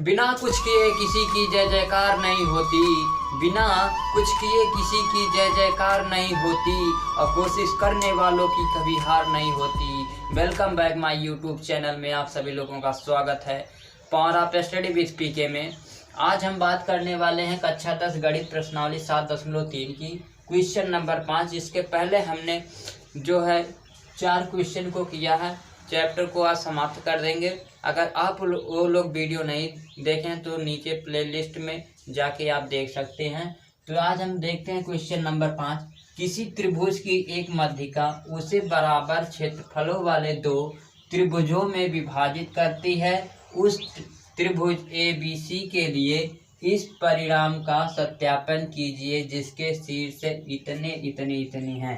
बिना कुछ किए किसी की जय जयकार नहीं होती, बिना कुछ किए किसी की जय जयकार नहीं होती, और कोशिश करने वालों की कभी हार नहीं होती। Welcome back my YouTube channel में आप सभी लोगों का स्वागत है पावर ऑफ स्टडी विद पीके में। आज हम बात करने वाले हैं कक्षा 10 गणित प्रश्नावली 7.3 की क्वेश्चन नंबर 5। इसके पहले हमने जो है 4 क्वेश्चन को किया है, चैप्टर को आज समाप्त कर देंगे। अगर आप वो लोग वीडियो नहीं देखें तो नीचे प्लेलिस्ट में जाके आप देख सकते हैं। तो आज हम देखते हैं क्वेश्चन नंबर 5। किसी त्रिभुज की एक मध्यिका उसे बराबर क्षेत्रफलों वाले 2 त्रिभुजों में विभाजित करती है। उस त्रिभुज ABC के लिए इस परिणाम का सत्यापन कीजिए जिसके शीर्ष इतने इतने इतने हैं।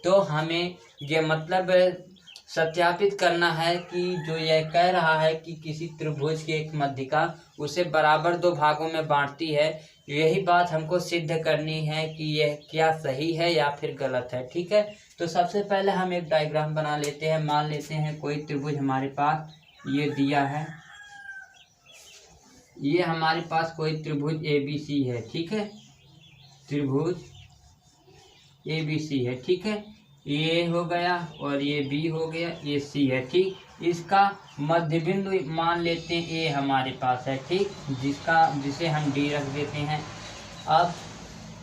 तो हमें ये मतलब सत्यापित करना है कि जो यह कह रहा है कि किसी त्रिभुज की एक मध्यिका उसे बराबर 2 भागों में बांटती है, यही बात हमको सिद्ध करनी है कि यह क्या सही है या फिर गलत है। ठीक है, तो सबसे पहले हम एक डायग्राम बना लेते हैं। मान लेते हैं कोई त्रिभुज हमारे पास ये दिया है, ये हमारे पास कोई त्रिभुज ABC है। ठीक है, त्रिभुज ABC है। ठीक है, ये हो गया और ये B हो गया, ये C है। ठीक, इसका मध्य बिंदु मान लेते हैं A हमारे पास है। ठीक, जिसे हम D रख देते हैं। अब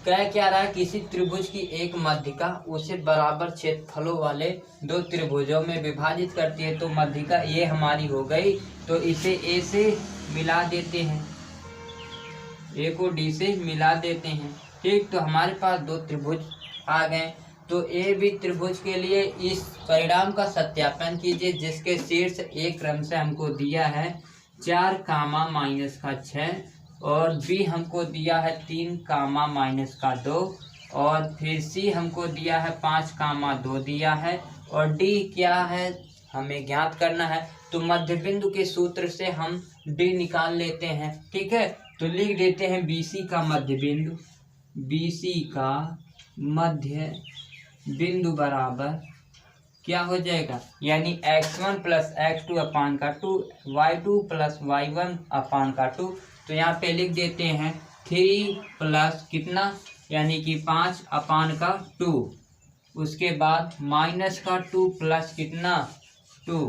क्या रहा है, किसी त्रिभुज की एक मध्यिका उसे बराबर क्षेत्रफलों वाले 2 त्रिभुजों में विभाजित करती है। तो मध्यिका ये हमारी हो गई, तो इसे A से मिला देते हैं, A को D से मिला देते हैं। ठीक, तो हमारे पास 2 त्रिभुज आ गए। तो AB त्रिभुज के लिए इस परिणाम का सत्यापन कीजिए जिसके शीर्ष एक क्रम से हमको दिया है 4, -6 और B हमको दिया है 3, -2 और फिर C हमको दिया है 5, 2 दिया है और D क्या है हमें ज्ञात करना है। तो मध्य बिंदु के सूत्र से हम D निकाल लेते हैं। ठीक है, तो लिख देते हैं BC का मध्य बिंदु, BC का मध्य बिंदु बराबर क्या हो जाएगा, यानी x1 + x2 अपान का 2, y2 + y1 अपान का 2। तो यहाँ पे लिख देते हैं 3 प्लस कितना, यानी कि 5 अपान का 2, उसके बाद -2 प्लस कितना 2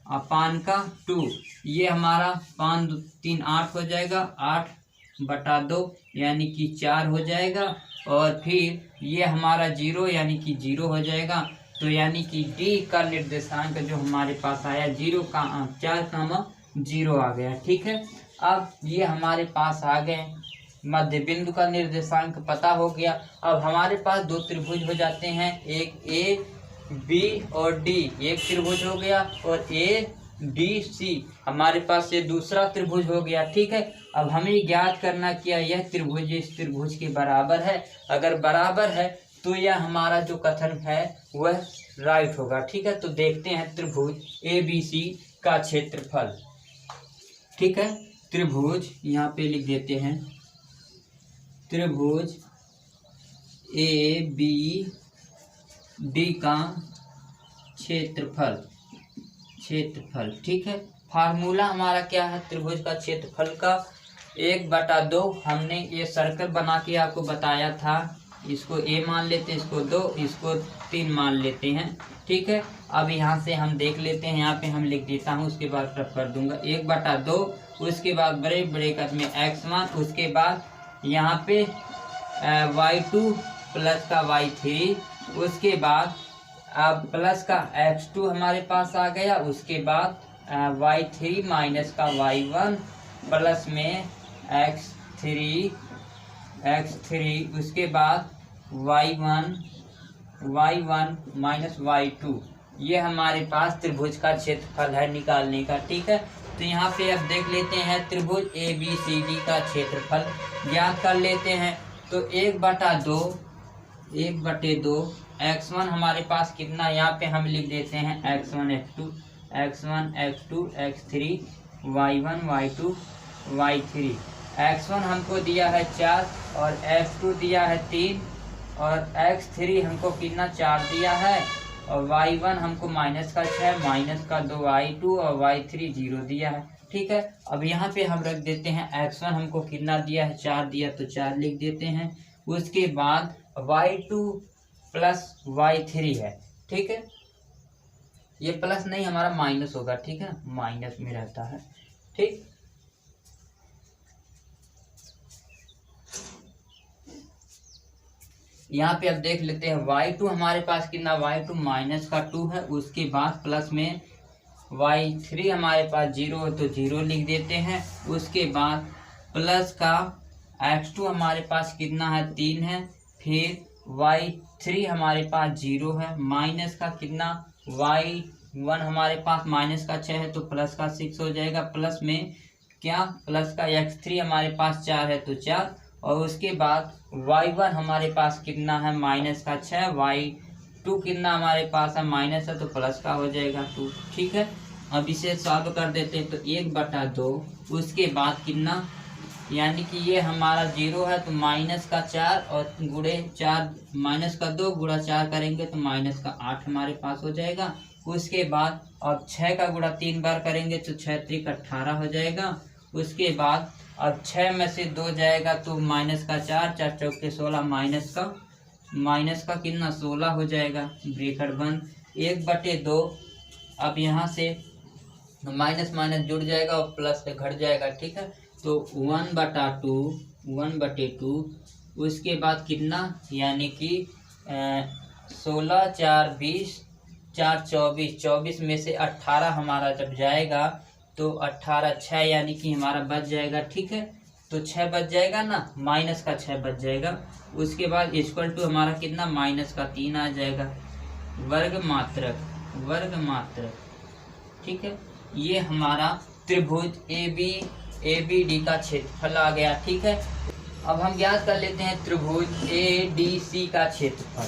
अपान का 2। ये हमारा 5 2 3 8 हो जाएगा, 8/2 यानी कि 4 हो जाएगा और फिर ये हमारा 0 यानी कि 0 हो जाएगा। तो यानी कि D का निर्देशांक जो हमारे पास आया 4, 0 आ गया। ठीक है, अब ये हमारे पास आ गए, मध्य बिंदु का निर्देशांक पता हो गया। अब हमारे पास 2 त्रिभुज हो जाते हैं, एक AB और D एक त्रिभुज हो गया और ADC हमारे पास ये दूसरा त्रिभुज हो गया। ठीक है, अब हमें ज्ञात करना क्या यह त्रिभुज इस त्रिभुज के बराबर है। अगर बराबर है तो यह हमारा जो कथन है वह राइट होगा। ठीक है, तो देखते हैं त्रिभुज ABC का क्षेत्रफल। ठीक है, त्रिभुज यहाँ पे लिख देते हैं, त्रिभुज ABD का क्षेत्रफल। ठीक है, फार्मूला हमारा क्या है त्रिभुज का क्षेत्रफल का, 1/2। हमने ये सर्कल बना के आपको बताया था, इसको A मान लेते हैं, इसको 2, इसको 3 मान लेते हैं। ठीक है, अब यहाँ से हम देख लेते हैं, यहाँ पे हम लिख देता हूँ, उसके बाद रफ कर दूंगा 1/2, उसके बाद बड़े ब्रैकेट में x1, उसके बाद यहाँ पे y2 प्लस का y3, उसके बाद अब प्लस का x2 हमारे पास आ गया, उसके बाद y3 माइनस का y1 प्लस में x3, उसके बाद y1 माइनस y2। ये हमारे पास त्रिभुज का क्षेत्रफल है निकालने का। ठीक है, तो यहाँ पे अब देख लेते हैं त्रिभुज ABCD का क्षेत्रफल ज्ञात कर लेते हैं। तो 1/2 x1 हमारे पास कितना, यहाँ पे हम लिख देते हैं x1 x2 x3 y1 y2 y3। x1 हमको दिया है 4 और x2 दिया है 3 और x3 हमको कितना 4 दिया है और y1 हमको -6 -2 y2 और y3 0 दिया है। ठीक है। अब यहाँ पे हम रख देते हैं x1 हमको कितना दिया है, 4 दिया, तो 4 लिख देते हैं। उसके बाद y2 प्लस y3 है, ठीक है। ये प्लस नहीं, हमारा माइनस होगा, ठीक है, माइनस में रहता है, ठीक। यहाँ पे अब देख लेते हैं y2 हमारे पास कितना, y2 माइनस का 2 है। उसके बाद प्लस में y3 हमारे पास 0 है तो 0 लिख देते हैं। उसके बाद प्लस का x2 हमारे पास कितना है, 3 है। फिर y3 हमारे पास 0 है, माइनस का कितना, y1 हमारे पास माइनस का 6 है तो प्लस का 6 हो जाएगा। प्लस में क्या, प्लस का x3 हमारे पास 4 है तो 4, और उसके बाद y1 हमारे पास कितना है, माइनस का 6, y2 कितना हमारे पास है, माइनस है तो प्लस का हो जाएगा 2, ठीक है। अब इसे सॉल्व कर देते हैं तो 1/2, उसके बाद कितना, यानी कि ये हमारा 0 है तो माइनस का 4 और गुणे 4, माइनस का 2 गुणा 4 करेंगे तो माइनस का 8 हमारे पास हो जाएगा। उसके बाद अब 6 का गुणा 3 बार करेंगे तो 6 3 18 हो जाएगा। उसके बाद अब 6 में से 2 जाएगा तो माइनस का 4, 4 चौके 16, माइनस का कितना, 16 हो जाएगा, ब्रैकेट बंद। 1/2, अब यहाँ से माइनस माइनस जुड़ जाएगा और प्लस से घट जाएगा, ठीक है। तो 1/2, उसके बाद कितना, यानी कि 16 4 20, 4 24, 24 में से 18 हमारा जब जाएगा तो 18 6, यानी कि हमारा बच जाएगा, ठीक है। तो 6 बच जाएगा ना, माइनस का 6 बच जाएगा। उसके बाद इक्वल टू हमारा कितना, माइनस का 3 आ जाएगा, वर्ग मात्रक, ठीक है। ये हमारा त्रिभुज ABD का क्षेत्रफल आ गया, ठीक है। अब हम ज्ञात कर लेते हैं त्रिभुज ADC का क्षेत्रफल।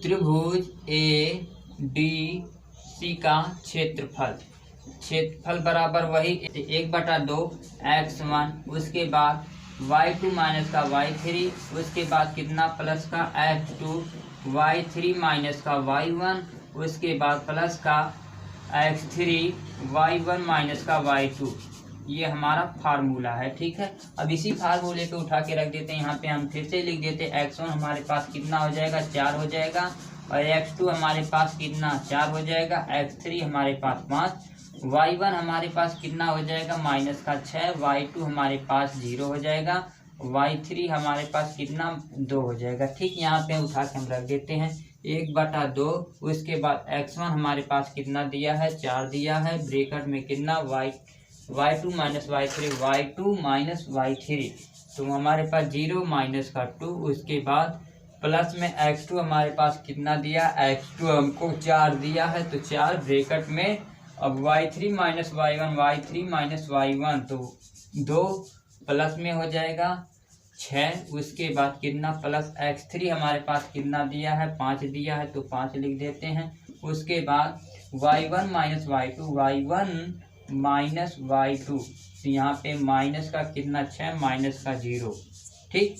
त्रिभुज ADC का क्षेत्रफल बराबर वही 1/2 x1, उसके बाद y2 माइनस का y3, उसके बाद कितना, प्लस का x2, y3 माइनस का y1, उसके बाद प्लस का x3, y1 माइनस का y2। ये हमारा फार्मूला है, ठीक है। अब इसी फार्मूले को उठा के रख देते हैं। यहाँ पे हम फिर से लिख देते हैं x1 हमारे पास कितना हो जाएगा, 4 हो जाएगा, और x2 हमारे पास कितना, 4 हो जाएगा, x3 हमारे पास 5, y1 हमारे पास कितना हो जाएगा, माइनस का 6, y2 हमारे पास 0 हो जाएगा, y3 हमारे पास कितना, 2 हो जाएगा, ठीक। यहाँ पे उठा के हम रख देते हैं 1/2। उसके बाद x1 हमारे पास कितना दिया है, 4 दिया है, ब्रैकेट में कितना, y2 minus y3, y2 minus y3, तो हमारे पास 0 माइनस का 2। उसके बाद प्लस में x2 हमारे पास कितना दिया, x2 हमको 4 दिया है तो 4, ब्रैकेट में अब y3 minus y1, y3 minus y1, तो 2 प्लस में हो जाएगा 6। उसके बाद कितना, प्लस x3 हमारे पास कितना दिया है, 5 दिया है तो 5 लिख देते हैं। उसके बाद y1 minus y2, y1 minus y2, तो यहाँ पे माइनस का कितना, 6, माइनस का 0, ठीक।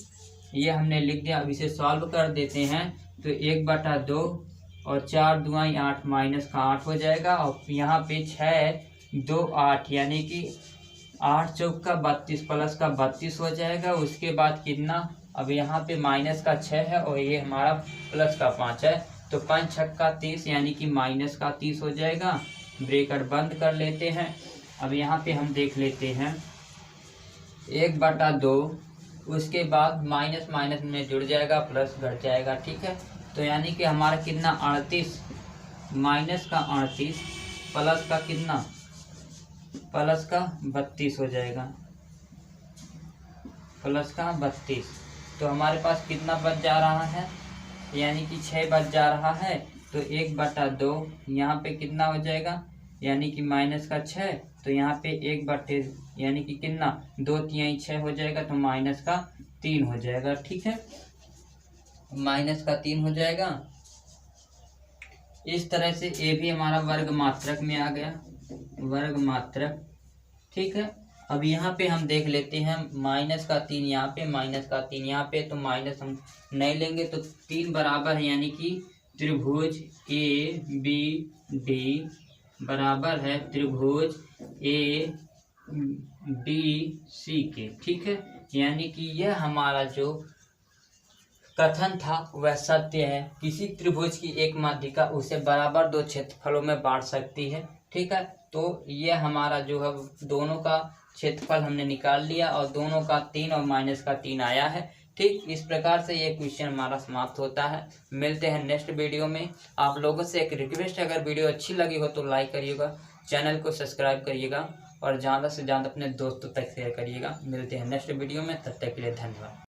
ये हमने लिख दिया। अब इसे सॉल्व कर देते हैं तो 1/2 और 4 दूनी 8, माइनस का 8 हो जाएगा, और यहाँ पे 6 2 8, यानी कि 8 चौका 32, प्लस का 32 हो जाएगा। उसके बाद कितना, अब यहाँ पे माइनस का 6 है और ये हमारा प्लस का 5 है, तो 5 छक्का 30, यानी कि माइनस का 30 हो जाएगा, ब्रैकेट बंद कर लेते हैं। अब यहाँ पे हम देख लेते हैं 1/2, उसके बाद माइनस माइनस में जुड़ जाएगा, प्लस घट जाएगा, ठीक है। तो यानी कि हमारा कितना, 38, माइनस का 38, प्लस का कितना, प्लस का 32 हो जाएगा, प्लस का 32। तो हमारे पास कितना बच जा रहा है, यानी कि 6 बच जा रहा है, तो 1/2 यहाँ पे कितना हो जाएगा, यानी कि माइनस का 6, तो यहाँ पे 1/, यानी कि कितना, 2 3 6 हो जाएगा, तो माइनस का 3 हो जाएगा, ठीक है, माइनस का 3 हो जाएगा। इस तरह से ये भी हमारा वर्ग मात्रक में आ गया, वर्ग मात्रक, ठीक है। अब यहाँ पे हम देख लेते हैं माइनस का 3 यहाँ पे, माइनस का 3 यहाँ पे, तो माइनस हम नहीं लेंगे तो 3 बराबर है, यानी कि त्रिभुज ए बी डी बराबर है त्रिभुज ए डी सी के। ठीक है, यानी कि यह हमारा जो कथन था वह सत्य है। किसी त्रिभुज की एक माध्यिका उसे बराबर दो क्षेत्रफलों में बांट सकती है। ठीक है, तो यह हमारा जो है दोनों का क्षेत्रफल हमने निकाल लिया और दोनों का 3 और माइनस का 3 आया है। ठीक, इस प्रकार से ये क्वेश्चन हमारा समाप्त होता है। मिलते हैं नेक्स्ट वीडियो में। आप लोगों से एक रिक्वेस्ट है, अगर वीडियो अच्छी लगी हो तो लाइक करिएगा, चैनल को सब्सक्राइब करिएगा और ज़्यादा से ज़्यादा अपने दोस्तों तक शेयर करिएगा। मिलते हैं नेक्स्ट वीडियो में, तब तक के लिए धन्यवाद।